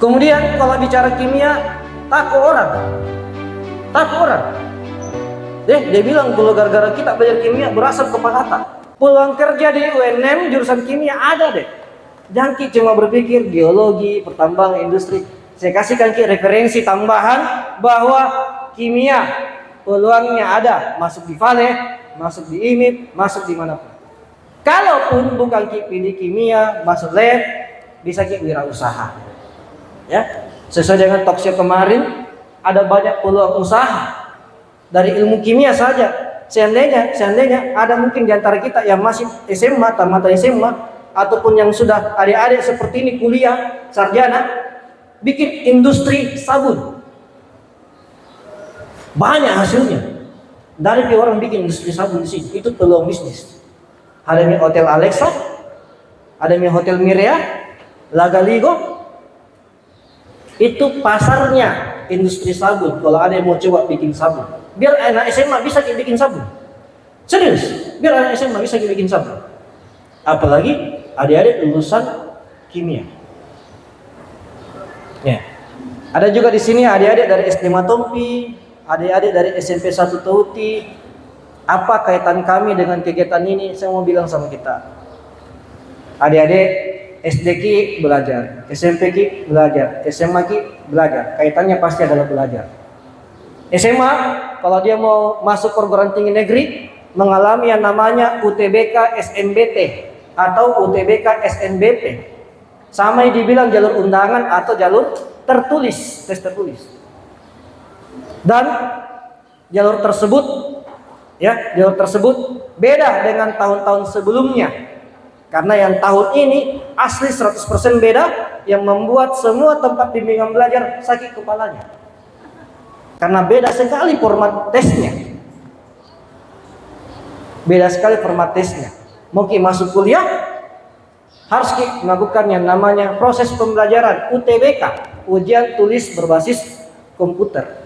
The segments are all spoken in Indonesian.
Kemudian kalau bicara kimia, takut orang. Dia bilang kalau gara-gara kita belajar kimia berasap kepala otak. Peluang kerja di UNM jurusan kimia ada deh. Jangan Ki cuma berpikir geologi, pertambangan, industri. Saya kasihkan Ki referensi tambahan bahwa kimia peluangnya ada, masuk di Vale, masuk di IMIP, masuk di manapun. Kalaupun bukan Ki pilih kimia, masuk lab, bisa Ki wirausaha. Ya, sesuai dengan talkshow kemarin, ada banyak peluang usaha dari ilmu kimia saja. Seandainya ada mungkin di antara kita yang masih SMA, tamat SMA, ataupun yang sudah adik-adik seperti ini kuliah, sarjana, bikin industri sabun. Banyak hasilnya. Dari orang bikin industri sabun di sini, itu peluang bisnis. Ada yang hotel Alexa, ada yang hotel Mirea, Lagaligo. Itu pasarnya industri sabun. Kalau ada yang mau coba bikin sabun, biar anak SMA bisa bikin sabun. Serius, biar anak SMA bisa bikin sabun. Apalagi adik-adik lulusan kimia. Ya. Ada juga di sini adik-adik dari SD Matompi, adik-adik dari SMP 1 Tauti. Apa kaitan kami dengan kegiatan ini? Saya mau bilang sama kita. Adik-adik SD Ki belajar, SMP Ki belajar, SMA Ki belajar. Kaitannya pasti adalah belajar. SMA kalau dia mau masuk perguruan tinggi negeri mengalami yang namanya UTBK SNBT atau UTBK SNBP. Sama yang dibilang jalur undangan atau jalur tertulis, tes tertulis. Dan jalur tersebut beda dengan tahun-tahun sebelumnya. Karena yang tahun ini asli 100% beda, yang membuat semua tempat bimbingan belajar sakit kepalanya. Karena beda sekali format tesnya. Mungkin masuk kuliah harus melakukan yang namanya proses pembelajaran UTBK, ujian tulis berbasis komputer.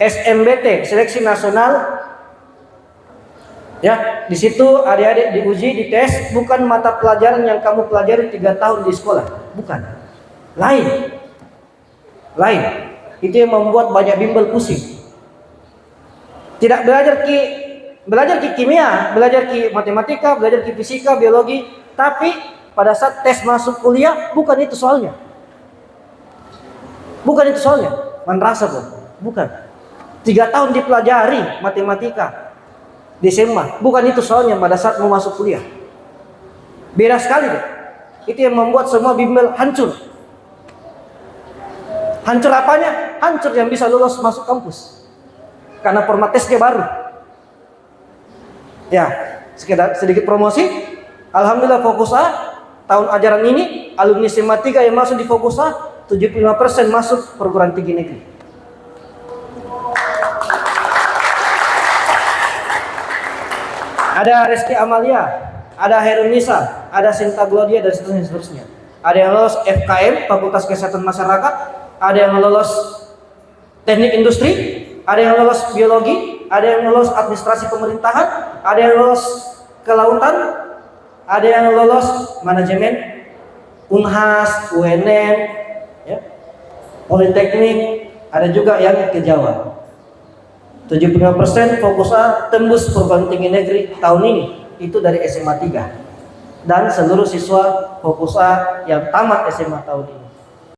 SNBT, seleksi nasional. Ya, di situ adik-adik diuji, dites, bukan mata pelajaran yang kamu pelajari 3 tahun di sekolah, bukan. Lain. Itu yang membuat banyak bimbel pusing. Tidak belajar ki kimia, belajar ki matematika, belajar ki fisika, biologi, tapi pada saat tes masuk kuliah bukan itu soalnya. Merasa bukan. 3 tahun dipelajari matematika di SMA, bukan itu soalnya pada saat mau masuk kuliah. Beda sekali deh. Itu yang membuat semua bimbel hancur. Hancur apanya? Hancur yang bisa lulus masuk kampus. Karena format tesnya baru. Ya, sedikit promosi. Alhamdulillah Fokus A tahun ajaran ini alumni SMA 3 yang masuk di Fokus A 75% masuk perguruan tinggi negeri. Ada Reski Amalia, ada Herunisa, ada Sinta Glodia dan seterusnya. Ada yang lolos FKM, Fakultas Kesehatan Masyarakat, ada yang lolos Teknik Industri, ada yang lolos Biologi, ada yang lolos Administrasi Pemerintahan, ada yang lolos Kelautan, ada yang lolos Manajemen, Unhas, UNM, ya, Politeknik, ada juga yang ke Jawa. 75% Fokus A tembus perguruan tinggi negeri tahun ini, itu dari SMA 3. Dan seluruh siswa Fokus A yang tamat SMA tahun ini.